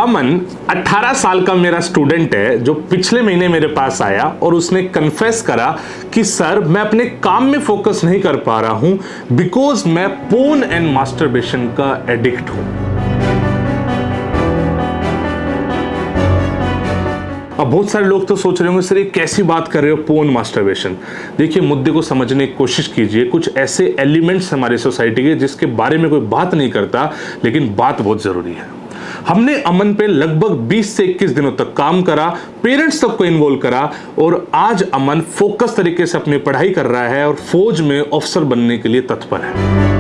अमन 18 साल का मेरा स्टूडेंट है जो पिछले महीने मेरे पास आया और उसने कन्फेस करा कि सर मैं अपने काम में फोकस नहीं कर पा रहा हूं बिकॉज मैं पोर्न एंड मास्टरबेशन का एडिक्ट हूं। अब बहुत सारे लोग तो सोच रहे होंगे सर ये कैसी बात कर रहे हो पोर्न मास्टरबेशन। देखिए मुद्दे को समझने की कोशिश कीजिए। कुछ ऐसे एलिमेंट्स हमारी सोसाइटी के जिसके बारे में कोई बात नहीं करता लेकिन बात बहुत जरूरी है। हमने अमन पे लगभग 20 से 21 दिनों तक काम करा, पेरेंट्स तक को इन्वॉल्व करा और आज अमन फोकस तरीके से अपनी पढ़ाई कर रहा है और फौज में ऑफिसर बनने के लिए तत्पर है।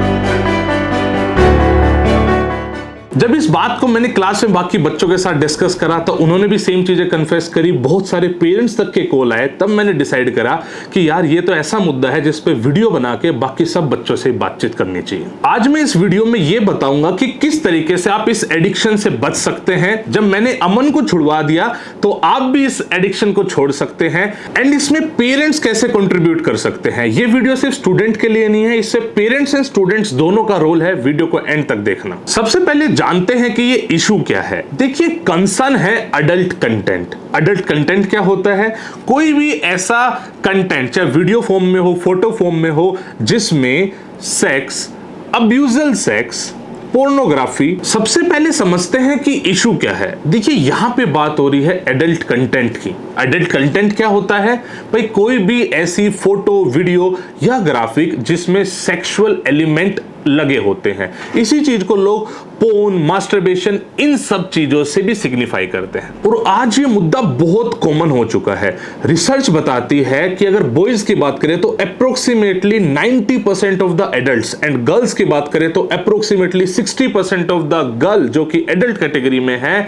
जब इस बात को मैंने क्लास में बाकी बच्चों के साथ डिस्कस करा तो उन्होंने भी सेम चीजें कन्फेस करी, बहुत सारे पेरेंट्स तक के कॉल आए। तब मैंने डिसाइड करा कि यार ये तो ऐसा मुद्दा है जिस पे वीडियो बना के बाकी सब बच्चों से बातचीत करनी चाहिए। आज मैं इस वीडियो में ये बताऊंगा कि किस तरीके से आप इस एडिक्शन से बच सकते हैं। जब मैंने अमन को छुड़वा दिया तो आप भी इस एडिक्शन को छोड़ सकते हैं एंड इसमें पेरेंट्स कैसे कंट्रीब्यूट कर सकते हैं। ये वीडियो सिर्फ स्टूडेंट के लिए नहीं है, इससे पेरेंट्स एंड स्टूडेंट्स दोनों का रोल है। वीडियो को एंड तक देखना। सबसे पहले जानते हैं कि ये इशू क्या है। देखिए कंसर्न है अडल्ट कंटेंट। अडल्ट कंटेंट क्या होता है? कोई भी ऐसा कंटेंट चाहे वीडियो फॉर्म में हो, फोटो फॉर्म में हो, जिसमें सेक्स, अब्यूजल सेक्स, पोर्नोग्राफी। सबसे पहले समझते हैं कि इशू क्या है। देखिए यहां पे बात हो रही है एडल्ट कंटेंट की। एडल्ट कंटेंट क्या होता है भाई? कोई भी ऐसी फोटो, वीडियो या ग्राफिक जिसमें सेक्सुअल एलिमेंट लगे होते हैं। इसी चीज को लोग पोर्न, मास्टरबेशन, इन सब चीजों से भी सिग्निफाई करते हैं और आज ये मुद्दा बहुत कॉमन हो चुका है। रिसर्च बताती है कि अगर बॉयज की बात करें तो approximately 90% of the adults and girls की बात करें तो अप्रोक्सीमेटली 60% ऑफ द गर्ल जो कि एडल्ट कैटेगरी में है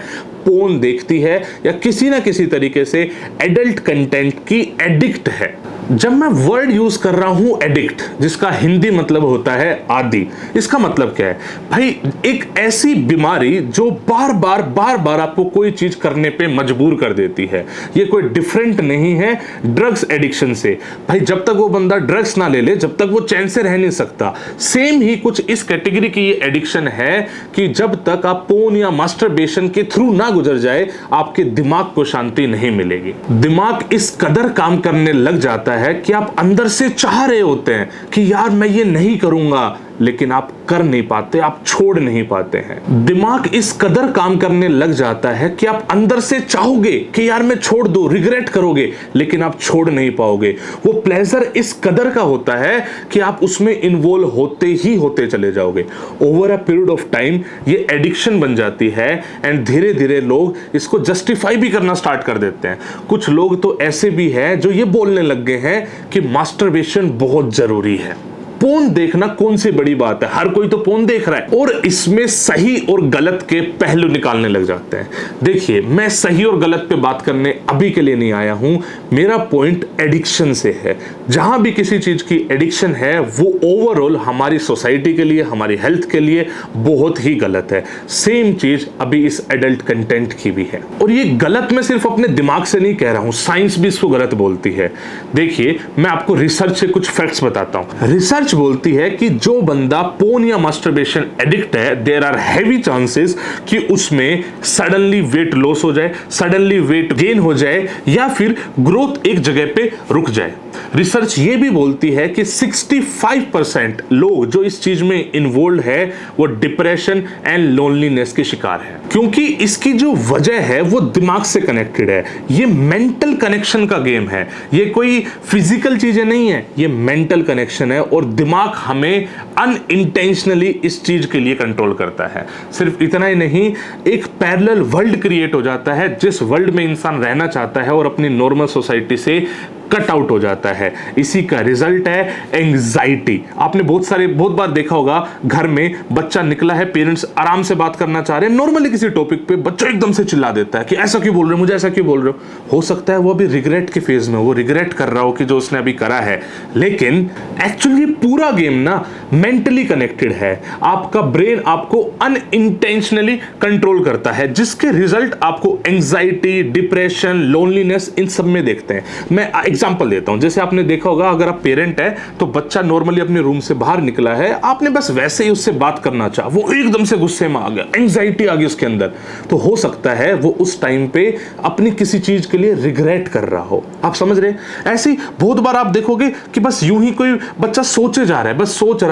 पोर्न देखती है या किसी ना किसी तरीके से एडल्ट कंटेंट की एडिक्ट है। जब मैं वर्ड यूज कर रहा हूं एडिक्ट, जिसका हिंदी मतलब होता है आदी, इसका मतलब क्या है भाई? एक ऐसी बीमारी जो बार बार आपको कोई चीज करने पे मजबूर कर देती है। ये कोई डिफरेंट नहीं है ड्रग्स एडिक्शन से। भाई जब तक वो बंदा ड्रग्स ना ले ले जब तक वो चैन से रह नहीं सकता। सेम ही कुछ इस कैटेगरी की ये एडिक्शन है कि जब तक आप पोर्न या मास्टरबेशन के थ्रू ना गुजर जाए आपके दिमाग को शांति नहीं मिलेगी। दिमाग इस कदर काम करने लग जाता है कि आप अंदर से चाह रहे होते हैं कि यार मैं ये नहीं करूंगा, लेकिन आप कर नहीं पाते, आप छोड़ नहीं पाते हैं। दिमाग इस कदर काम करने लग जाता है कि आप अंदर से चाहोगे कि यार मैं छोड़ दूं, रिग्रेट करोगे, लेकिन आप छोड़ नहीं पाओगे। वो प्लेजर इस कदर का होता है कि आप उसमें इन्वॉल्व होते ही होते चले जाओगे। Over a period of time ये एडिक्शन बन जाती है एंड धीरे धीरे लोग इसको जस्टिफाई भी करना स्टार्ट कर देते हैं। कुछ लोग तो ऐसे भी हैं जो ये बोलने लग गए हैं कि मास्टरबेशन बहुत जरूरी है। पोर्न देखना कौन सी बड़ी बात है, हर कोई तो पोर्न देख रहा है और इसमें सही और गलत के पहलू निकालने लग जाते हैं। देखिए मैं सही और गलत पे बात करने अभी के लिए नहीं आया हूं, मेरा पॉइंट एडिक्शन से है। जहां भी किसी चीज की एडिक्शन है वो ओवरऑल हमारी सोसाइटी के लिए, हमारी हेल्थ के लिए बहुत ही गलत है। सेम चीज अभी इस एडल्ट कंटेंट की भी है और ये गलत मैं सिर्फ अपने दिमाग से नहीं कह रहा हूं, साइंस भी इसको गलत बोलती है। देखिए मैं आपको रिसर्च से कुछ फैक्ट्स बताता हूं। रिसर्च बोलती है कि जो बंदा पोर्न या मास्टरबेशन एडिक्ट है देयर आर हैवी चांसेस कि उसमें सडनली वेट लॉस हो जाए, सडनली वेट गेन हो जाए या फिर ग्रोथ एक जगह पे रुक जाए। रिसर्च ये भी बोलती है कि 65% लोग जो इस चीज में इन्वॉल्व है वो डिप्रेशन एंड लोनलीनेस के शिकार है, क्योंकि इसकी जो वजह है वो दिमाग से कनेक्टेड है। ये मेंटल कनेक्शन का गेम है, ये कोई फिजिकल चीजें नहीं है, ये मेंटल कनेक्शन है और दिमाग हमें अनइंटेंशनली इस चीज के लिए कंट्रोल करता है। सिर्फ इतना ही नहीं, एक पैरेलल वर्ल्ड क्रिएट हो जाता है जिस वर्ल्ड में इंसान रहना चाहता है और अपनी नॉर्मल सोसाइटी से कट आउट हो जाता है। इसी का रिजल्ट है एंग्जाइटी। आपने बहुत बार देखा होगा, घर में बच्चा निकला है, पेरेंट्स आराम से बात करना चाह रहे हैं, नॉर्मली किसी टॉपिक पे बच्चा एकदम से चिल्ला देता है कि ऐसा क्यों बोल रहे हो, मुझे ऐसा क्यों बोल रहे हो सकता है वो अभी रिग्रेट के फेज में, वो रिग्रेट कर रहा हो कि जो उसने अभी करा है। लेकिन एक्चुअली पूरा गेम ना मेंटली कनेक्टेड है। आपका ब्रेन आपको अनइंटेंशनली कंट्रोल करता है, जिसके रिजल्ट आपको एंग्जाइटी, डिप्रेशन, लोनलीनेस इन सब में देखते हैं। मैं एग्जाम्पल देता हूं, जैसे आपने देखा होगा अगर आप पेरेंट है तो बच्चा नॉर्मली अपने रूम से बाहर निकला है, आपने बस वैसे ही उससे बात करना चाहा, वो एकदम से गुस्से में आ गया, एंग्जाइटी आ गई उसके अंदर, तो हो सकता है वो उस टाइम पे अपनी किसी चीज के लिए रिग्रेट कर रहा हो। आप समझ रहे? ऐसे ही बहुत बार आप देखोगे कि बस यूं ही कोई बच्चा सोचे जा रहा है, बस सोच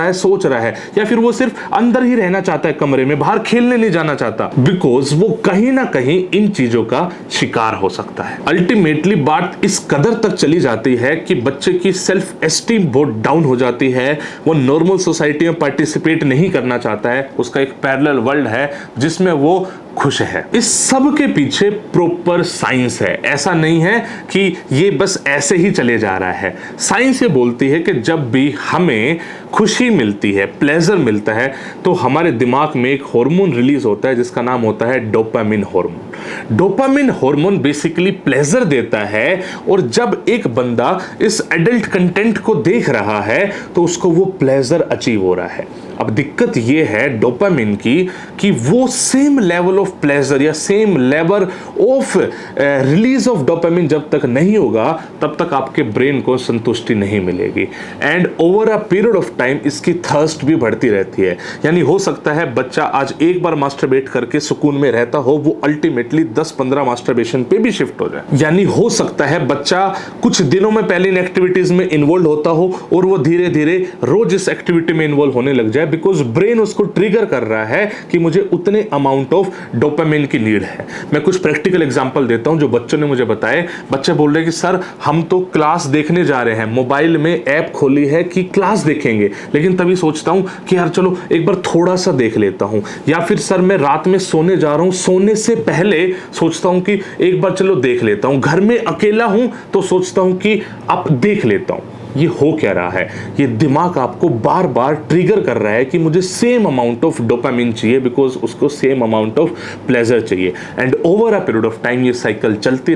रहा है, या फिर वो सिर्फ अंदर ही रहना चाहता है कमरे में, बाहर खेलने नहीं जाना चाहता, बिकॉज वो कहीं ना कहीं इन चीजों का शिकार हो सकता है। अल्टीमेटली बात इस कदर तक चली जाती है कि बच्चे की सेल्फ एस्टीम बहुत डाउन हो जाती है, वो नॉर्मल सोसाइटी में पार्टिसिपेट नहीं करना चाहता है, उसका एक पैरेलल वर्ल्ड है जिसमें वो खुश है। इस सब के पीछे प्रॉपर साइंस है, ऐसा नहीं है कि ये बस ऐसे ही चले जा रहा है। साइंस ये बोलती है कि जब भी हमें खुशी मिलती है, प्लेजर मिलता है, तो हमारे दिमाग में एक हार्मोन रिलीज होता है जिसका नाम होता है dopamine hormone. Dopamine hormone basically pleasure देता है, और जब एक बंदा इस एडल्ट कंटेंट को देख रहा है तो उसको वो प्लेजर अचीव हो रहा है। अब दिक्कत ये है डोपामिन की कि वो सेम लेवल ऑफ प्लेजर या same level of release of dopamine जब तक नहीं होगा तब तक आपके ब्रेन को संतुष्टि नहीं मिलेगी, and over a period of time इसकी थर्स्ट भी बढ़ती रहती है। यानी हो सकता है बच्चा आज एक बार मास्टरबेट करके सुकून में रहता हो, वो अल्टीमेटली 10-15 मास्टरबेशन पे भी शिफ्ट हो जाए। यानी हो सकता है बच्चा कुछ दिनों में पहले इन एक्टिविटीज में इन्वॉल्व होता हो और वो धीरे धीरे रोज इस एक्टिविटी में इन्वॉल्व होने लग जाए, बिकॉज ब्रेन उसको ट्रिगर कर रहा है कि मुझे उतने अमाउंट ऑफ डोपामिन की नीड है। मैं कुछ प्रैक्टिकल एग्जांपल देता हूं जो बच्चों ने मुझे बताए। बच्चे बोल रहे हैं कि सर हम तो क्लास देखने जा रहे हैं, मोबाइल में ऐप खोली है कि क्लास देखेंगे, लेकिन तभी सोचता हूं कि यार चलो एक बार थोड़ा सा देख लेता हूं, या फिर सर मैं रात में सोने जा रहा हूं, सोने से पहले सोचता हूं कि एक बार चलो देख लेता हूं, घर में अकेला हूं तो सोचता हूं कि अब देख लेता हूं। ये हो क्या रहा है? ये दिमाग आपको बार बार ट्रिगर कर रहा है कि मुझे सेम अमाउंट ऑफ डोपामिन चाहिए, बिकॉज उसको सेम अमाउंट ऑफ प्लेजर चाहिए, and over a period of time ये साइकिल चलती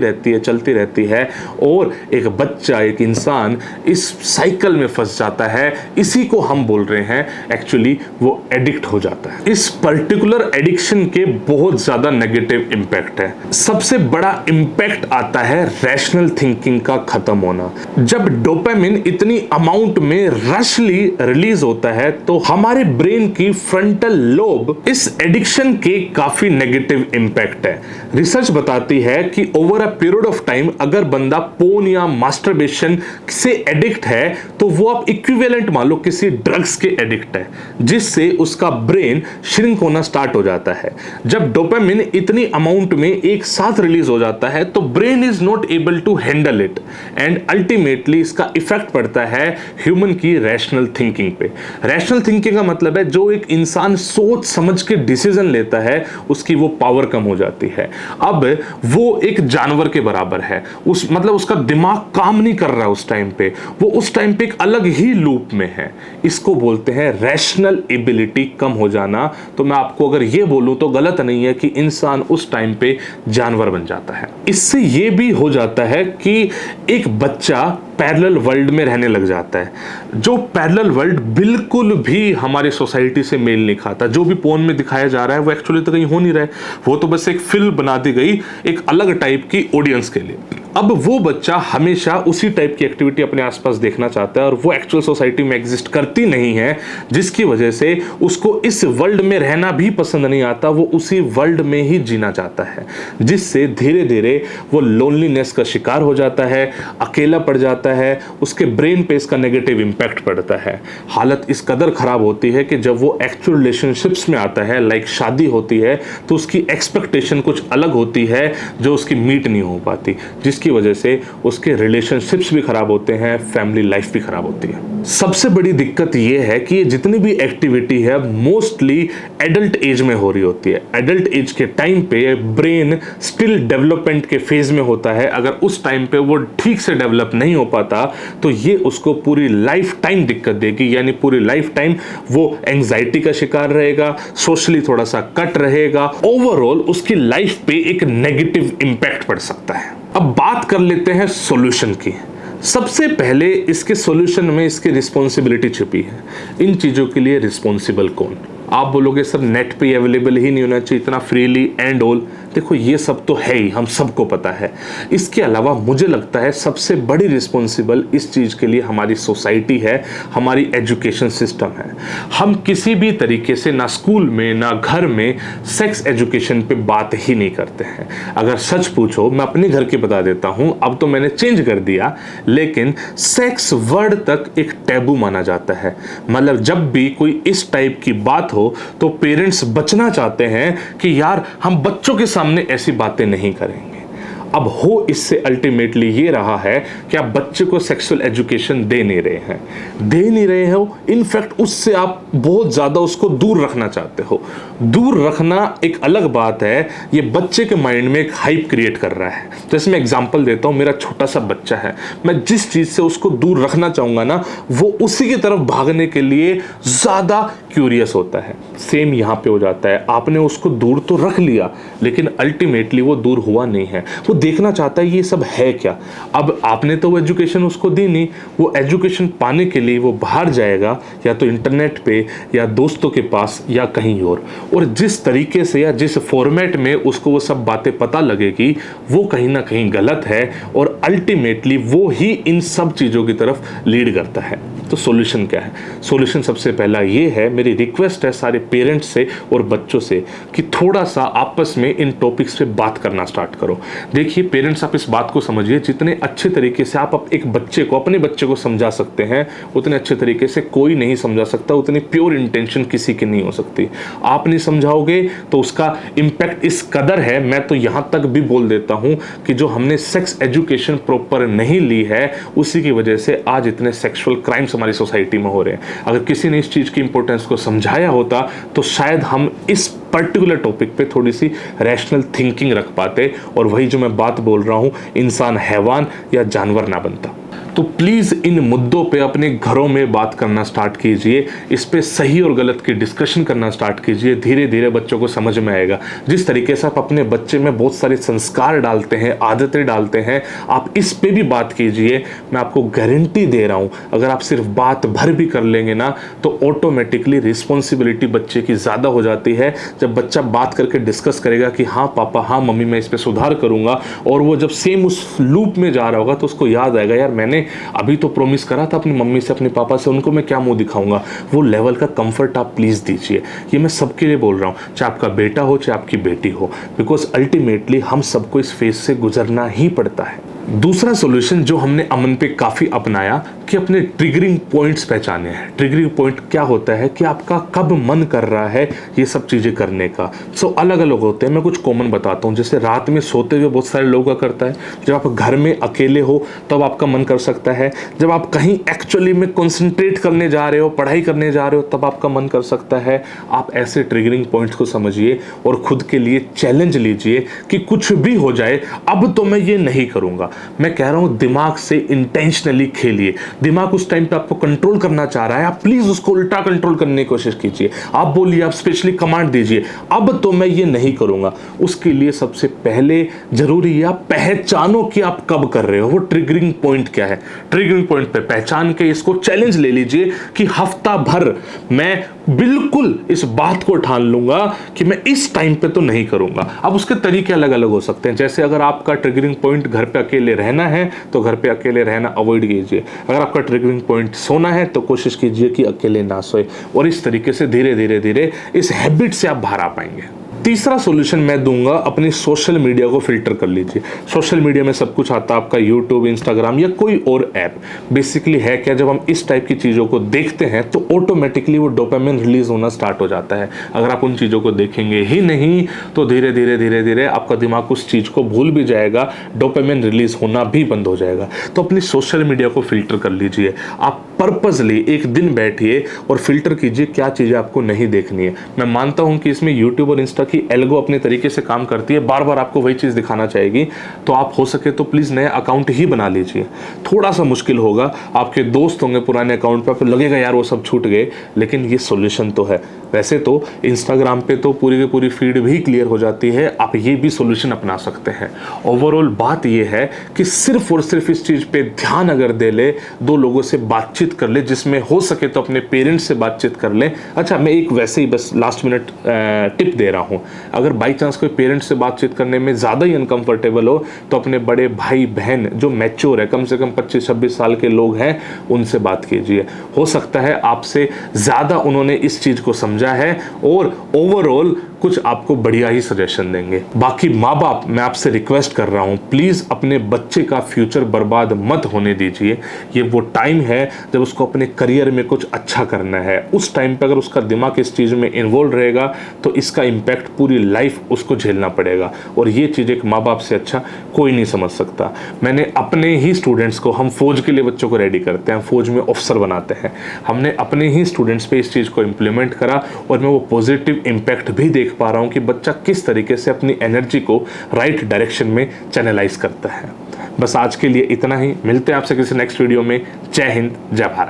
रहती है और एक बच्चा, एक इंसान इस साइकिल में फंस जाता है। इसी को हम बोल रहे हैं एक्चुअली वो एडिक्ट हो जाता है। इस पर्टिकुलर एडिक्शन के बहुत ज्यादा नेगेटिव इंपैक्ट है। सबसे बड़ा इंपैक्ट आता है रैशनल थिंकिंग का खत्म होना। जब डोपामिन इतनी अमाउंट में रशली रिलीज होता है तो हमारे ब्रेन की फ्रंटल लोब इस एडिक्शन के काफी नेगेटिव इंपैक्ट है। रिसर्च बताती है कि over a period of time अगर बंदा पोर्न या मास्टरबेशन से एडिक्ट है तो वो आप इक्विवेलेंट मान लो किसी ड्रग्स के एडिक्ट है, जिससे उसका ब्रेन श्रिंक होना स्टार्ट हो जाता है। जब डोपामिन इतनी अमाउंट में एक साथ रिलीज हो जाता है तो brain is not able to handle it, and ultimately इसका इफेक्ट पड़ता है ह्यूमन की रैशनल थिंकिंग पे। रैशनल थिंकिंग का मतलब है जो एक इंसान सोच समझ के डिसीजन लेता है उसकी वो पावर कम हो जाती है। अब वो एक जानवर के बराबर है, मतलब उसका दिमाग काम नहीं कर रहा उस टाइम पे, वो उस टाइम पे एक अलग ही लूप में है। इसको बोलते हैं रैशनल एबिलिटी कम हो जाना। तो मैं आपको अगर ये बोलूं तो गलत नहीं है कि इंसान उस टाइम पे जानवर बन जाता है। इससे ये भी हो जाता है कि एक बच्चा पैरेलल वर्ल्ड में रहने लग जाता है, जो पैरेलल वर्ल्ड बिल्कुल भी हमारी सोसाइटी से मेल नहीं खाता। जो भी पोर्न में दिखाया जा रहा है वो एक्चुअली तो कहीं हो नहीं रहा है, वो तो बस एक फिल्म बना दी गई एक अलग टाइप की ऑडियंस के लिए। अब वो बच्चा हमेशा उसी टाइप की एक्टिविटी अपने आसपास देखना चाहता है और वो एक्चुअल सोसाइटी में एग्जिस्ट करती नहीं है, जिसकी वजह से उसको इस वर्ल्ड में रहना भी पसंद नहीं आता, वो उसी वर्ल्ड में ही जीना चाहता है, जिससे धीरे धीरे वो लोनलीनेस का शिकार हो जाता है, अकेला पड़ जाता है, उसके ब्रेन पे इसका नेगेटिव इंपैक्ट पड़ता है। हालत इस कदर खराब होती है कि जब वो एक्चुअल रिलेशनशिप्स में आता है, लाइक शादी होती है, तो उसकी एक्सपेक्टेशन कुछ अलग होती है जो उसकी मीट नहीं हो पाती, जिसकी वजह से उसके रिलेशनशिप्स भी खराब होते हैं, फैमिली लाइफ भी खराब होती है। सबसे बड़ी दिक्कत यह है कि जितनी भी एक्टिविटी है मोस्टली एडल्ट एज में हो रही होती है। एडल्ट एज के टाइम पे ब्रेन स्टिल डेवलपमेंट के फेज में होता है। अगर उस टाइम पे वो ठीक से डेवलप नहीं हो पाता तो ये उसको पूरी लाइफ टाइम दिक्कत देगी, यानी पूरी लाइफ टाइम वो एंजाइटी का शिकार रहेगा, सोशली थोड़ा सा कट रहेगा, ओवरऑल उसकी लाइफ पे एक नेगेटिव इंपैक्ट पड़ सकता है। अब बात कर लेते हैं सॉल्यूशन की। सबसे पहले इसके सॉल्यूशन में इसकी रिस्पॉन्सिबिलिटी छिपी है। इन चीज़ों के लिए रिस्पॉन्सिबल कौन? आप बोलोगे सर नेट पे अवेलेबल ही नहीं होना चाहिए इतना फ्रीली एंड ऑल। देखो ये सब तो है ही, हम सबको पता है। इसके अलावा मुझे लगता है सबसे बड़ी रिस्पॉन्सिबल इस चीज़ के लिए हमारी सोसाइटी है, हमारी एजुकेशन सिस्टम है। हम किसी भी तरीके से ना स्कूल में ना घर में सेक्स एजुकेशन पे बात ही नहीं करते हैं। अगर सच पूछो, मैं अपने घर के बता देता हूं, अब तो मैंने चेंज कर दिया, लेकिन सेक्स वर्ड तक एक टैबू माना जाता है। मतलब जब भी कोई इस टाइप की बात हो तो पेरेंट्स बचना चाहते हैं कि यार हम बच्चों के सामने ऐसी बातें नहीं करेंगे। अब हो इससे अल्टीमेटली ये रहा है कि आप बच्चे को सेक्सुअल एजुकेशन दे नहीं रहे हो, इनफैक्ट उससे आप बहुत ज़्यादा उसको दूर रखना चाहते हो। दूर रखना एक अलग बात है, ये बच्चे के माइंड में एक हाइप क्रिएट कर रहा है। जैसे मैं एग्जांपल देता हूँ, मेरा छोटा सा बच्चा है, मैं जिस चीज़ से उसको दूर रखना चाहूँगा ना, वो उसी की तरफ भागने के लिए ज़्यादा क्यूरियस होता है। सेम यहाँ पे हो जाता है, आपने उसको दूर तो रख लिया, लेकिन अल्टीमेटली वो दूर हुआ नहीं है। वो देखना चाहता है ये सब है क्या। अब आपने तो वो एजुकेशन उसको दी नहीं, वो एजुकेशन पाने के लिए वो बाहर जाएगा, या तो इंटरनेट पे या दोस्तों के पास या कहीं और जिस तरीके से या जिस फॉर्मेट में उसको वो सब बातें पता लगेगी, वो कहीं ना कहीं गलत है और अल्टीमेटली वो ही इन सब चीज़ों की तरफ लीड करता है। तो सॉल्यूशन क्या है? सॉल्यूशन सबसे पहला ये है, मेरी रिक्वेस्ट है सारे पेरेंट्स से और बच्चों से कि थोड़ा सा आपस में इन टॉपिक्स पे बात करना स्टार्ट करो। देखिए पेरेंट्स, आप इस बात को समझिए, जितने अच्छे तरीके से आप एक बच्चे को, अपने बच्चे को समझा सकते हैं, उतने अच्छे तरीके से कोई नहीं समझा सकता, उतनी प्योर इंटेंशन किसी की नहीं हो सकती। आप नहीं समझाओगे तो उसका इम्पैक्ट इस कदर है, मैं तो यहां तक भी बोल देता हूं कि जो हमने सेक्स एजुकेशन प्रॉपर नहीं ली है, उसी की वजह से आज इतने सेक्सुअल क्राइम्स हमारी सोसाइटी में हो रहे हैं। अगर किसी ने इस चीज की इंपॉर्टेंस को समझाया होता तो शायद हम इस पर्टिकुलर टॉपिक पे थोड़ी सी रैशनल थिंकिंग रख पाते और वही जो मैं बात बोल रहा हूं, इंसान हैवान या जानवर ना बनता। तो प्लीज़ इन मुद्दों पे अपने घरों में बात करना स्टार्ट कीजिए, इस पे सही और गलत की डिस्कशन करना स्टार्ट कीजिए। धीरे धीरे बच्चों को समझ में आएगा। जिस तरीके से आप अपने बच्चे में बहुत सारे संस्कार डालते हैं, आदतें डालते हैं, आप इस पे भी बात कीजिए। मैं आपको गारंटी दे रहा हूँ, अगर आप सिर्फ बात भर भी कर लेंगे ना, तो ऑटोमेटिकली रिस्पॉन्सिबिलिटी बच्चे की ज़्यादा हो जाती है। जब बच्चा बात करके डिस्कस करेगा कि हाँ पापा, हाँ मम्मी, मैं इस पर सुधार करूँगा, और वो जब सेम उस लूप में जा रहा होगा तो उसको याद आएगा, यार मैंने अभी तो प्रॉमिस करा था अपनी मम्मी से, अपने पापा से, उनको मैं क्या मुंह दिखाऊंगा। वो लेवल का कंफर्ट आप प्लीज दीजिए। ये मैं सबके लिए बोल रहा हूं, चाहे आपका बेटा हो चाहे आपकी बेटी हो, बिकॉज अल्टीमेटली हम सबको इस फेज से गुजरना ही पड़ता है। दूसरा सॉल्यूशन जो हमने अमन पे काफ़ी अपनाया कि अपने ट्रिगरिंग पॉइंट्स पहचाने हैं। ट्रिगरिंग पॉइंट क्या होता है कि आपका कब मन कर रहा है ये सब चीज़ें करने का। अलग अलग होते हैं, मैं कुछ कॉमन बताता हूँ। जैसे रात में सोते हुए बहुत सारे लोगों का करता है, जब आप घर में अकेले हो तब आपका मन कर सकता है, जब आप कहीं एक्चुअली में कॉन्सेंट्रेट करने जा रहे हो, पढ़ाई करने जा रहे हो, तब आपका मन कर सकता है। आप ऐसे ट्रिगरिंग पॉइंट्स को समझिए और खुद के लिए चैलेंज लीजिए कि कुछ भी हो जाए, अब तो मैं ये नहीं करूँगा। मैं कह रहा हूं दिमाग से इंटेंशनली खेलिए। दिमाग उस टाइम पे आपको कंट्रोल करना चाह रहा है, आप प्लीज उसको उल्टा कंट्रोल करने की कोशिश कीजिए। आप बोलिए, आप स्पेशली कमांड दीजिए, अब तो मैं ये नहीं करूंगा। उसके लिए सबसे पहले जरूरी है आप पहचानो कि आप कब कर रहे हो, वो ट्रिगरिंग पॉइंट क्या है। ट्रिगरिंग पॉइंट पे पहचान के इसको चैलेंज ले लीजिए कि हफ्ता भर मैं बिल्कुल इस बात को ठान लूंगा कि मैं इस टाइम पे तो नहीं करूंगा। अब उसके तरीके अलग अलग हो सकते हैं। जैसे अगर आपका ट्रिगरिंग पॉइंट घर पे अकेले रहना है तो घर पे अकेले रहना अवॉइड कीजिए। अगर आपका ट्रिगरिंग पॉइंट सोना है तो कोशिश कीजिए कि अकेले ना सोए, और इस तरीके से धीरे धीरे धीरे इस हैबिट से आप बाहर आ पाएंगे। तीसरा सॉल्यूशन मैं दूंगा, अपनी सोशल मीडिया को फिल्टर कर लीजिए। सोशल मीडिया में सब कुछ आता है, आपका यूट्यूब, इंस्टाग्राम या कोई और ऐप। बेसिकली है क्या, जब हम इस टाइप की चीज़ों को देखते हैं तो ऑटोमेटिकली वो डोपामिन रिलीज होना स्टार्ट हो जाता है। अगर आप उन चीज़ों को देखेंगे ही नहीं तो धीरे धीरे धीरे धीरे आपका दिमाग उस चीज़ को भूल भी जाएगा, डोपामिन रिलीज होना भी बंद हो जाएगा। तो अपनी सोशल मीडिया को फिल्टर कर लीजिए। आप पर्पसली एक दिन बैठिए और फिल्टर कीजिए क्या चीज़ें आपको नहीं देखनी है। मैं मानता हूं कि इसमें यूट्यूब और इंस्टा की एल्गो अपने तरीके से काम करती है, बार बार आपको वही चीज़ दिखाना चाहेगी, तो आप हो सके तो प्लीज़ नया अकाउंट ही बना लीजिए। थोड़ा सा मुश्किल होगा, आपके दोस्त होंगे पुराने अकाउंट पे, आपको लगेगा यार वो सब छूट गए, लेकिन ये सॉल्यूशन तो है। वैसे तो इंस्टाग्राम पे तो पूरी की पूरी फीड भी क्लियर हो जाती है, आप ये भी सॉल्यूशन अपना सकते हैं। ओवरऑल बात ये है कि सिर्फ और सिर्फ इस चीज़ पे ध्यान अगर दे ले, दो लोगों से बातचीत कर ले, जिसमें हो सके तो अपने पेरेंट्स से बातचीत कर ले। अच्छा, मैं एक वैसे ही बस लास्ट मिनट टिप दे रहा हूँ हो। अगर बाई चांस कोई पेरेंट्स से बातचीत करने में ज़्यादा ही अनकंफर्टेबल हो तो अपने बड़े भाई बहन जो मैच्योर है, कम से कम 25-26 साल के लोग हैं, उनसे बात कीजिए। हो सकता है आपसे ज़्यादा उन्होंने इस चीज़ को समझा है और ओवरऑल कुछ आपको बढ़िया ही सजेशन देंगे। बाकी माँ बाप, मैं आपसे रिक्वेस्ट कर रहा हूँ, प्लीज़ अपने बच्चे का फ्यूचर बर्बाद मत होने दीजिए। ये वो टाइम है जब उसको अपने करियर में कुछ अच्छा करना है। उस टाइम पे अगर उसका दिमाग इस चीज़ में इन्वॉल्व रहेगा तो इसका इम्पैक्ट पूरी लाइफ उसको झेलना पड़ेगा, और ये चीज़ एक माँ बाप से अच्छा कोई नहीं समझ सकता। मैंने अपने ही स्टूडेंट्स को, हम फौज के लिए बच्चों को रेडी करते हैं, फौज में ऑफिसर बनाते हैं, हमने अपने ही स्टूडेंट्स पे इस चीज़ को इम्प्लीमेंट करा और मैं वो पॉजिटिव इम्पैक्ट भी देख पा रहा हूँ कि बच्चा किस तरीके से अपनी एनर्जी को राइट डायरेक्शन में चैनलाइज करता है। बस आज के लिए इतना ही, मिलते हैं आपसे किसी नेक्स्ट वीडियो में। जय हिंद, जय भारत।